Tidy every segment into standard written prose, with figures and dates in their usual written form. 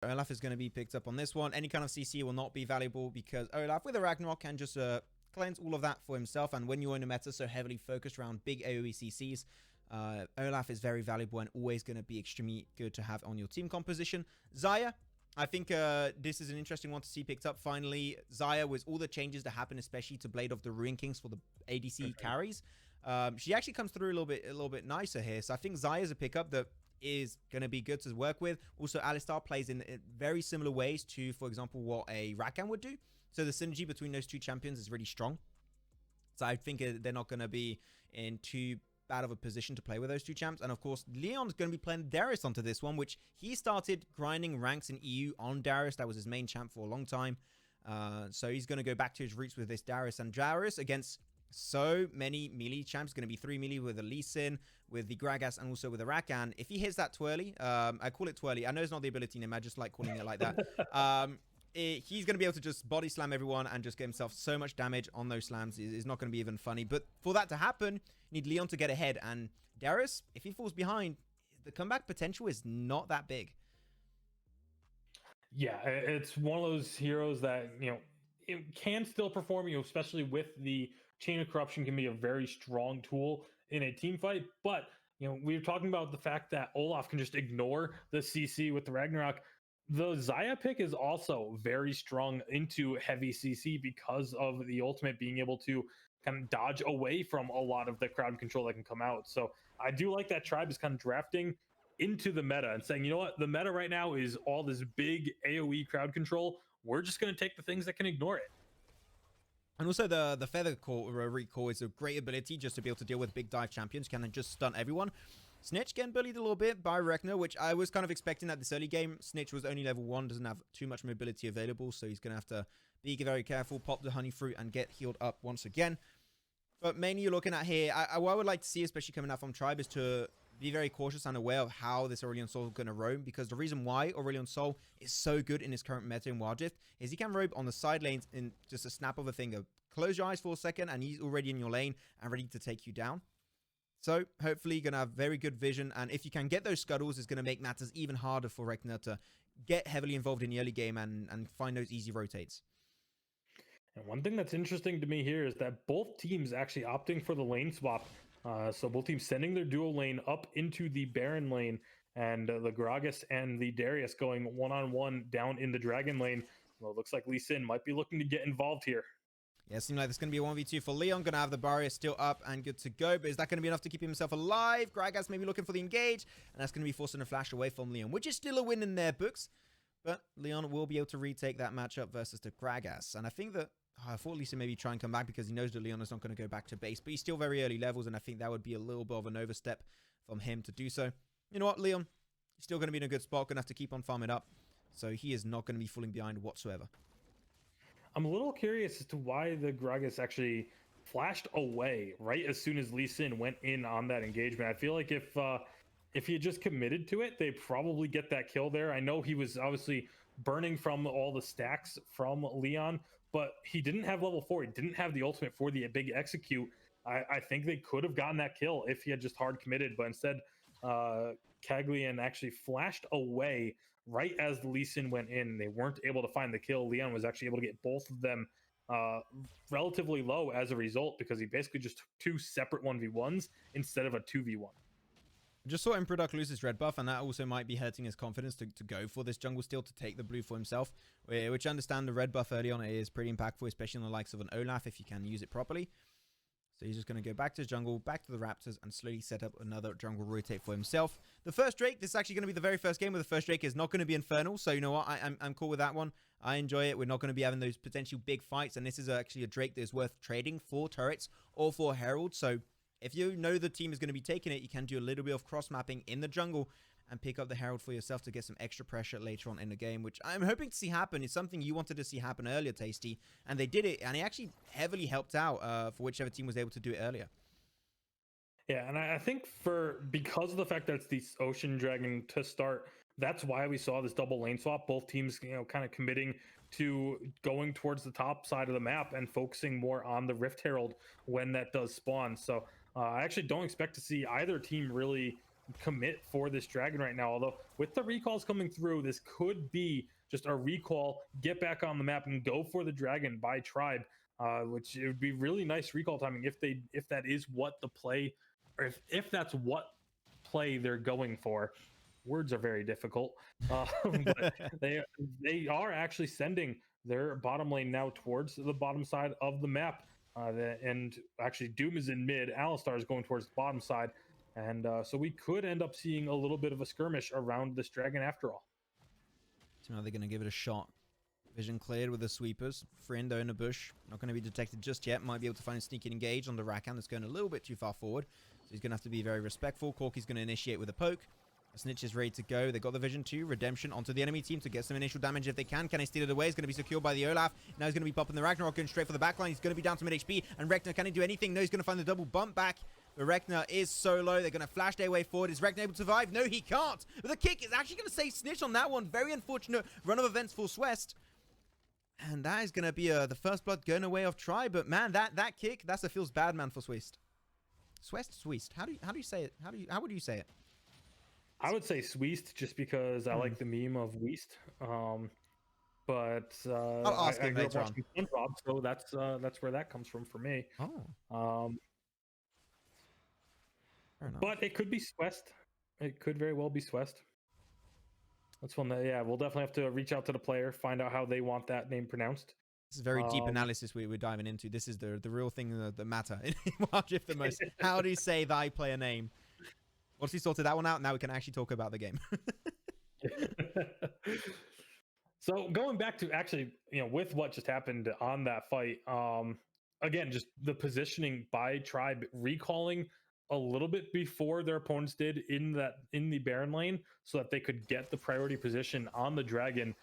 Olaf is going to be picked up on this one. Any kind of CC will not be valuable because Olaf with a Ragnarok can just cleanse all of that for himself. And when you're in a meta so heavily focused around big AoE CCs, Olaf is very valuable and always going to be extremely good to have on your team composition. Xayah, I think this is an interesting one to see picked up finally. Xayah, with all the changes that happen, especially to Blade of the Ruin Kings for the ADC carries, she actually comes through a little bit nicer here. So I think Xayah is a pickup that is going to be good to work with. Also, Alistar plays in very similar ways to, for example, what a Rakan would do. So the synergy between those two champions is really strong. So I think they're not going to be in too bad of a position to play with those two champs. And of course, Leon's going to be playing Darius onto this one, which he started grinding ranks in EU on Darius. That was his main champ for a long time. So he's going to go back to his roots with this Darius. And Darius against so many melee champs, going to be 3 melee with the Lee Sin, with the Gragas, and also with the Rakan. If he hits that twirly, I call it twirly. I know it's not the ability name, I just like calling it like that. He's going to be able to just body slam everyone and just get himself so much damage on those slams. It's not going to be even funny. But for that to happen, you need Leon to get ahead. And Darius, if he falls behind, the comeback potential is not that big. Yeah, it's one of those heroes that, it can still perform, especially with the Chain of Corruption can be a very strong tool in a team fight. But, we were talking about the fact that Olaf can just ignore the CC with the Ragnarok. The Xayah pick is also very strong into heavy CC because of the ultimate being able to kind of dodge away from a lot of the crowd control that can come out. So I do like that Tribe is kind of drafting into the meta and saying, you know what, the meta right now is all this big AoE crowd control. We're just going to take the things that can ignore it. And also the Feather Recall is a great ability just to be able to deal with big dive champions. Can just stun everyone. Snitch getting bullied a little bit by Rekner, which I was kind of expecting at this early game. Snitch was only level 1, doesn't have too much mobility available, so he's going to have to be very careful, pop the honey fruit, and get healed up once again. But mainly you're looking at here, what I would like to see, especially coming out from Tribe, is to be very cautious and aware of how this Aurelion Sol is going to roam, because the reason why Aurelion Sol is so good in his current meta in Wild Rift is he can roam on the side lanes in just a snap of a finger. Close your eyes for a second, and he's already in your lane and ready to take you down. So, hopefully, you're going to have very good vision, and if you can get those scuttles, it's going to make matters even harder for Rekner to get heavily involved in the early game and find those easy rotates. And one thing that's interesting to me here is that both teams actually opting for the lane swap. So both teams sending their dual lane up into the Baron lane, and the Gragas and the Darius going one-on-one down in the Dragon lane. Well, it looks like Lee Sin might be looking to get involved here. Yeah, it seems like there's going to be a 1v2 for Leon. Going to have the barrier still up and good to go. But is that going to be enough to keep himself alive? Gragas maybe looking for the engage. And that's going to be forcing a flash away from Leon, which is still a win in their books. But Leon will be able to retake that matchup versus the Gragas. And I think that I thought Lisa maybe try and come back because he knows that Leon is not going to go back to base. But he's still very early levels, and I think that would be a little bit of an overstep from him to do so. You know what, Leon? He's still going to be in a good spot. Going to have to keep on farming up. So he is not going to be falling behind whatsoever. I'm a little curious as to why the Gragas actually flashed away right as soon as Lee Sin went in on that engagement. I feel like if he had just committed to it, they probably get that kill there. I know he was obviously burning from all the stacks from Leon, but he didn't have level 4. He didn't have the ultimate for the big execute. I think they could have gotten that kill if he had just hard committed, but instead Caglian actually flashed away right as the Lee Sin went in. They weren't able to find the kill. Leon was actually able to get both of them relatively low as a result, because he basically just took 2 separate 1v1s instead of a 2v1. Just saw Emperor lose his red buff, and that also might be hurting his confidence to go for this jungle steal, to take the blue for himself, which I understand the red buff early on is pretty impactful, especially on the likes of an Olaf if you can use it properly. So he's just going to go back to his jungle, back to the Raptors, and slowly set up another jungle rotate for himself. The first Drake, this is actually going to be the very first game where the first Drake is not going to be Infernal. So you know what, I'm cool with that one. I enjoy it. We're not going to be having those potential big fights, and this is actually a Drake that is worth trading for turrets or for Herald. So if you know the team is going to be taking it, you can do a little bit of cross-mapping in the jungle and pick up the Herald for yourself to get some extra pressure later on in the game, which I'm hoping to see happen. It's something you wanted to see happen earlier, Tasty, and they did it, and it actually heavily helped out for whichever team was able to do it earlier. Yeah, and I think because of the fact that it's the Ocean Dragon to start, that's why we saw this double lane swap. Both teams, kind of committing to going towards the top side of the map and focusing more on the Rift Herald when that does spawn. So I actually don't expect to see either team really commit for this dragon right now. Although with the recalls coming through, this could be just a recall, get back on the map and go for the dragon by Tribe, which it would be really nice recall timing if that is what the play, or if that's what play they're going for. Words are very difficult, but they are actually sending their bottom lane now towards the bottom side of the map, and actually Doom is in mid, Alistar is going towards the bottom side, and so we could end up seeing a little bit of a skirmish around this dragon after all. So now they're going to give it a shot. Vision cleared with the sweepers. Friend in a bush. Not going to be detected just yet. Might be able to find a sneaky engage on the Rakan that's going a little bit too far forward. So he's going to have to be very respectful. Corky's going to initiate with a poke. A Snitch is ready to go. They got the vision too. Redemption onto the enemy team to get some initial damage if they can. Can they steal it away? It's going to be secured by the Olaf. Now he's going to be popping the Ragnarok going straight for the backline. He's going to be down to mid HP. And Rek'Na, can he do anything? No, he's going to find the double bump back. But Rek'Na is solo. They're going to flash their way forward. Is Rek'Na able to survive? No, he can't. But the kick is actually going to save Snitch on that one. Very unfortunate run of events for Swest. And that is going to be the first blood going away of Tribe. But man, that kick, that's a feels bad man for Swest. Swest. How do you say it? How would you say it? I would say Sweest just because I like the meme of Weast. But I'll ask him later on. SpongeBob, so that's where that comes from for me. Oh. But it could be Swest. It could very well be Swest. That's one that, yeah, we'll definitely have to reach out to the player, find out how they want that name pronounced. This is very deep analysis we're diving into. This is the real thing that matter in Wild Rift the most. How do you say thy player name? Once we sorted that one out, now we can actually talk about the game. So going back to actually, with what just happened on that fight, again, just the positioning by Tribe, recalling a little bit before their opponents did in the Baron lane, so that they could get the priority position on the dragon.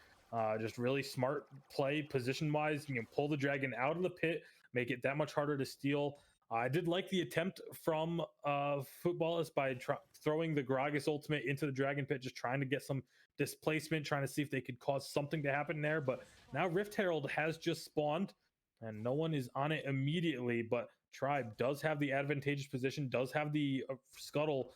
Just really smart play position wise. You can pull the dragon out of the pit, make it that much harder to steal. I did like the attempt from Futbolist by throwing the Gragas ultimate into the dragon pit, just trying to get some displacement, trying to see if they could cause something to happen there. But now Rift Herald has just spawned and no one is on it immediately, but Tribe does have the advantageous position, does have the scuttle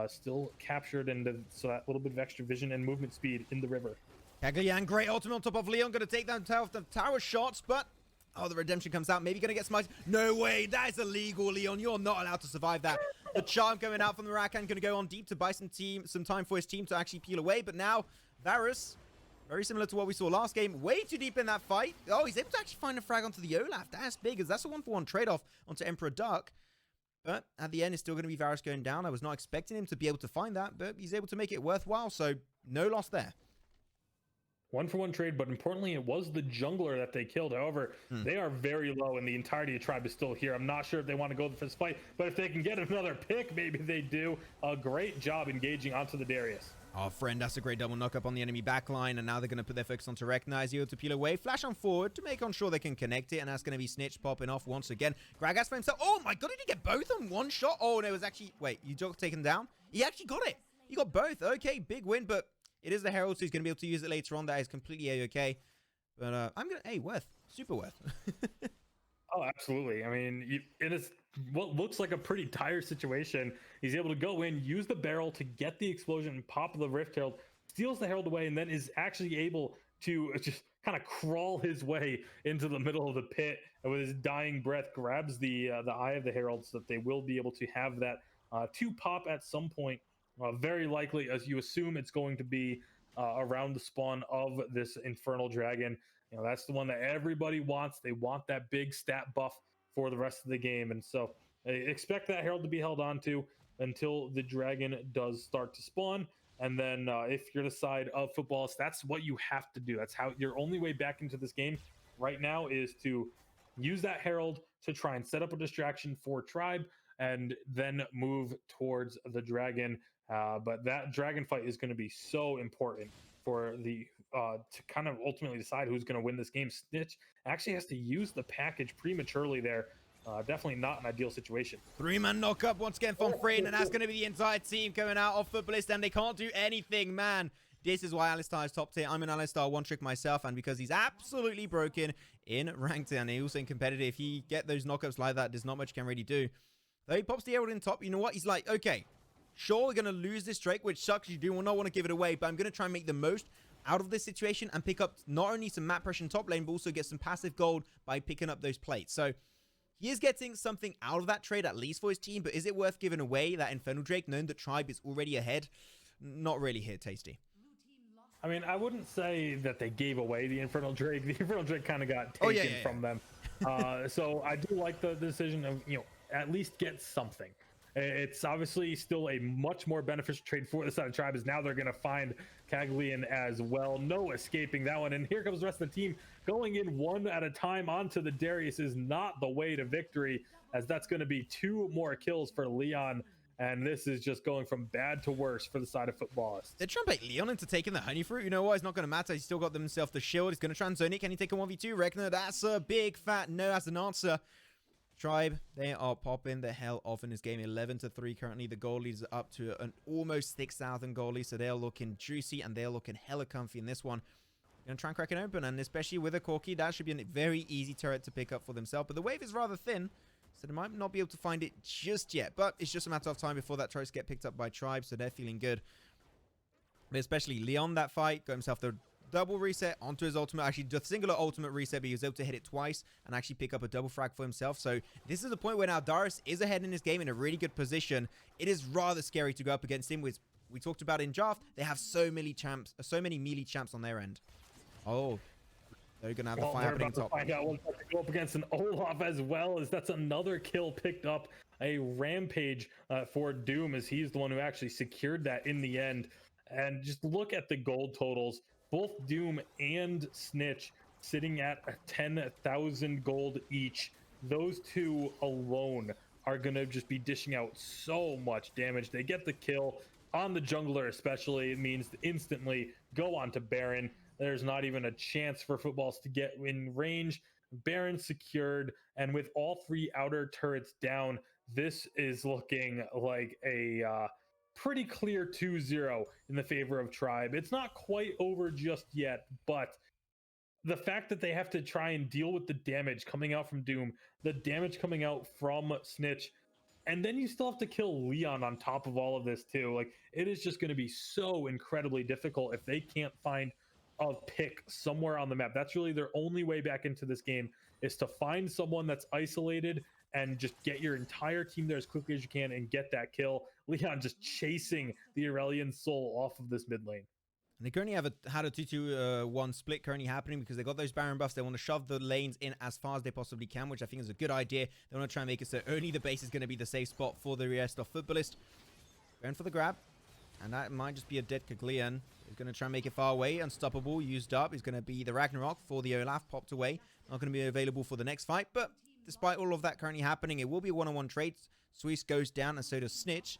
still captured, and so that little bit of extra vision and movement speed in the river. Kagayan, great ultimate on top of Leon, going to take down the tower shots, but oh, the redemption comes out. Maybe going to get smited. No way, that is illegal, Leon. You're not allowed to survive that. The charm going out from the Rakan, going to go on deep to buy some time for his team to actually peel away. But now, Varus, very similar to what we saw last game, way too deep in that fight. Oh, he's able to actually find a frag onto the Olaf. That's big, as that's a 1-for-1 trade-off onto Emperor Dark. But at the end, it's still going to be Varus going down. I was not expecting him to be able to find that, but he's able to make it worthwhile, so no loss there. 1-for-1 trade, but importantly, it was the jungler that they killed. However, they are very low, and the entirety of Tribe is still here. I'm not sure if they want to go for this fight, but if they can get another pick, maybe they do. A great job engaging onto the Darius. Oh, friend, that's a great double knock up on the enemy backline, and now they're going to put their focus onto Rek'Na. He's able to peel away, flash on forward to make sure they can connect it, and that's going to be Snitch popping off once again. Gragas for himself. Oh my god, did he get both on one shot? Oh, no, it was actually... Wait, you just taken down? He actually got it. He got both. Okay, big win, but it is the Herald, so he's going to be able to use it later on. That is completely A-okay. But I'm going to... Hey, worth. Super worth. Oh, absolutely. I mean, it is what looks like a pretty dire situation. He's able to go in, use the barrel to get the explosion, and pop the Rift Herald, steals the Herald away, and then is actually able to just kind of crawl his way into the middle of the pit, and with his dying breath grabs the eye of the Herald, so that they will be able to have that to pop at some point. Very likely, as you assume, it's going to be around the spawn of this Infernal Dragon. That's the one that everybody wants. They want that big stat buff for the rest of the game. And so expect that Herald to be held on to until the dragon does start to spawn. And then if you're the side of Futbolist, that's what you have to do. That's how your only way back into this game right now is to use that Herald to try and set up a distraction for Tribe and then move towards the dragon. But that dragon fight is going to be so important for the to kind of ultimately decide who's going to win this game. Snitch actually has to use the package prematurely there. Definitely not an ideal situation. 3-man knock up once again from Freen, and that's going to be the entire team coming out of Futbolist, and they can't do anything, man. This is why Alistar is top tier. I'm an Alistar one-trick myself, and because he's absolutely broken in ranked, and he also in competitive. If he get those knockups like that, there's not much he can really do. Though he pops the Herald in top, you know what? He's like, okay, Sure, we're going to lose this Drake, which sucks. You do not want to give it away, but I'm going to try and make the most out of this situation and pick up not only some map pressure in top lane, but also get some passive gold by picking up those plates. So he is getting something out of that trade, at least for his team, but is it worth giving away that Infernal Drake, knowing that Tribe is already ahead? Not really here, Tasty. I mean, I wouldn't say that they gave away the Infernal Drake. The Infernal Drake kind of got taken from them. So I do like the decision of, at least get something. It's obviously still a much more beneficial trade for the side of Tribe, as now they're going to find Caglian as well. No escaping that one. And here comes the rest of the team going in one at a time onto the Darius is not the way to victory, as that's going to be 2 more kills for Leon. And this is just going from bad to worse for the side of Futbolist. They're trying to bait Leon into taking the honey fruit. You know what? It's not going to matter. He's still got himself the shield. He's going to try and zone it. Can he take a 1v2? Rekner, that's a big fat no as an answer. Tribe, they are popping the hell off in this game. 11-3 currently. The goal leads up to an almost 6,000 goalie. So they're looking juicy and they're looking hella comfy in this one. Going to try and crack it open. And especially with a Corki, that should be a very easy turret to pick up for themselves. But the wave is rather thin, so they might not be able to find it just yet. But it's just a matter of time before that turrets get picked up by Tribe. So they're feeling good. But especially Leon, that fight, got himself the double reset onto his ultimate. Actually, the singular ultimate reset, but he was able to hit it twice and actually pick up a double frag for himself. So this is the point where now Darius is ahead in this game in a really good position. It is rather scary to go up against him. We talked about in draft, they have so many melee champs on their end. Oh, they're going to have the fight happening top. Find out once they go up against an Olaf as well, as that's another kill picked up. A rampage for Doom, as he's the one who actually secured that in the end. And just look at the gold totals. Both Doom and Snitch sitting at 10,000 gold each. Those two alone are going to just be dishing out so much damage. They get the kill on the jungler especially. It means instantly go on to Baron. There's not even a chance for Futbolist to get in range. Baron secured, and with all 3 outer turrets down, this is looking like a pretty clear 2-0 in the favor of Tribe. It's not quite over just yet, but the fact that they have to try and deal with the damage coming out from Doom, the damage coming out from Snitch, and then you still have to kill Leon on top of all of this too. Like, it is just going to be so incredibly difficult if they can't find a pick somewhere on the map. That's really their only way back into this game, is to find someone that's isolated and just get your entire team there as quickly as you can and get that kill. Leon just chasing the Aurelian Soul off of this mid lane. And they currently had a 2-2-1 split currently happening because they got those Baron buffs. They want to shove the lanes in as far as they possibly can, which I think is a good idea. They want to try and make it so only the base is going to be the safe spot for the rest of Futbolist. Going for the grab. And that might just be a dead Caglian. He's going to try and make it far away. Unstoppable, used up. He's going to be the Ragnarok for the Olaf, popped away. Not going to be available for the next fight. But despite all of that currently happening, it will be a one-on-one trade. Swiss goes down and so does Snitch.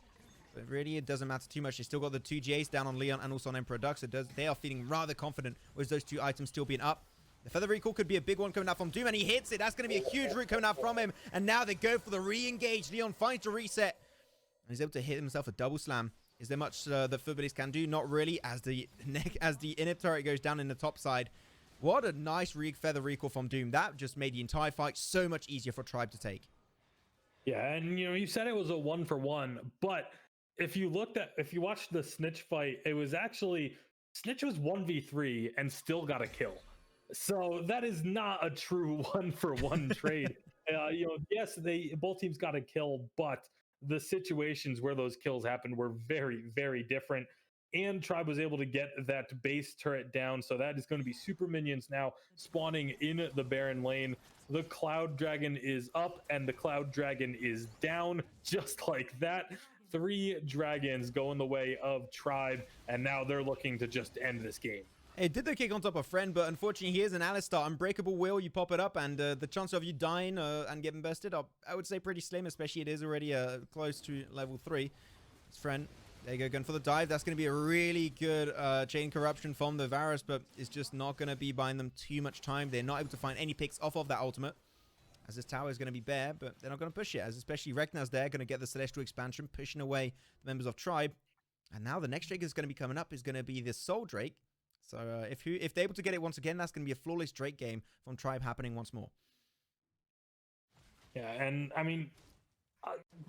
But really, it doesn't matter too much. They still got the 2 GAs down on Leon and also on Emperor Duck. So they are feeling rather confident with those 2 items still being up. The Feather Recall could be a big one coming out from Doom, and he hits it. That's going to be a huge root coming out from him. And now they go for the re-engage. Leon finds a reset. And he's able to hit himself a double slam. Is there much that Futbolist can do? Not really, as the inhib turret goes down in the top side. What a nice Feather Recall from Doom. That just made the entire fight so much easier for Tribe to take. Yeah, and you said it was a 1-for-1, but if you watched the Snitch fight, it was actually Snitch was 1v3 and still got a kill. So that is not a true 1-for-1 trade. Yes, both teams got a kill, but the situations where those kills happened were very, very different. And Tribe was able to get that base turret down. So that is going to be super minions now spawning in the Baron lane. The Cloud Dragon is up and the Cloud Dragon is down, just like that. 3 dragons go in the way of Tribe, and now they're looking to just end this game. It did the kick on top of Friend, but unfortunately he is an Alistar. Unbreakable will, you pop it up, and the chance of you dying and getting bested, I would say pretty slim, especially it is already close to level 3. It's Friend. There you go, going for the dive. That's going to be a really good chain corruption from the Varus, but it's just not going to be buying them too much time. They're not able to find any picks off of that ultimate, as this tower is going to be bare, but they're not going to push it, as especially Regnar's there, going to get the Celestial Expansion, pushing away the members of Tribe. And now the next Drake is going to be coming up is going to be this Soul Drake. So if they're able to get it once again, that's going to be a flawless Drake game from Tribe happening once more. Yeah, and I mean,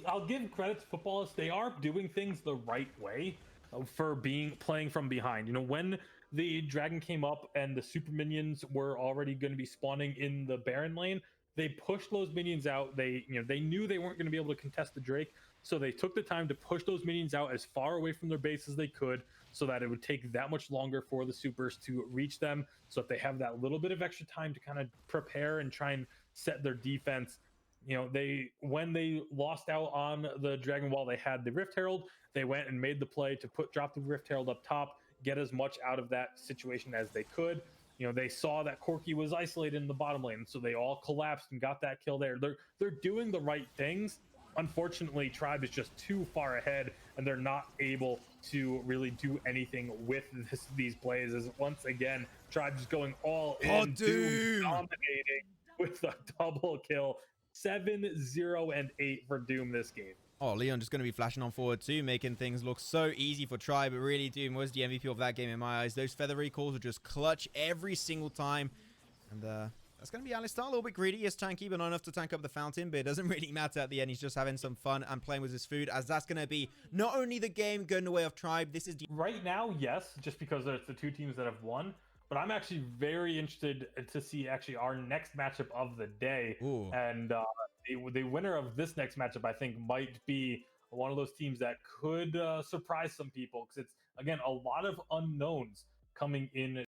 I'll give credit to Futbolist. They are doing things the right way for playing from behind. You know, when the dragon came up and the super minions were already going to be spawning in the Baron lane, they pushed those minions out. They knew they weren't going to be able to contest the Drake, so they took the time to push those minions out as far away from their base as they could, so that it would take that much longer for the supers to reach them, so that they have that little bit of extra time to kind of prepare and try and set their defense. You know, when they lost out on the Dragon Wall, they had the Rift Herald. They went and made the play to drop the Rift Herald up top, get as much out of that situation as they could. You know, they saw that Corki was isolated in the bottom lane, so they all collapsed and got that kill there. They're doing the right things. Unfortunately, Tribe is just too far ahead, and they're not able to really do anything with these plays. As once again, Tribe is going all in, Doom dominating with a double kill. 7-0 and 8 for Doom this game. Oh, Leon just going to be flashing on forward too, making things look so easy for Tribe. But really, Doom was the MVP of that game in my eyes. Those feather recalls were just clutch every single time. And that's going to be Alistar, a little bit greedy. He's tanky, but not enough to tank up the fountain. But it doesn't really matter at the end. He's just having some fun and playing with his food, as that's going to be not only the game going the way of Tribe. This is right now, yes, just because it's the two teams that have won. But I'm actually very interested to see actually our next matchup of the day. Ooh. And the winner of this next matchup, I think, might be one of those teams that could surprise some people, because it's, again, a lot of unknowns coming in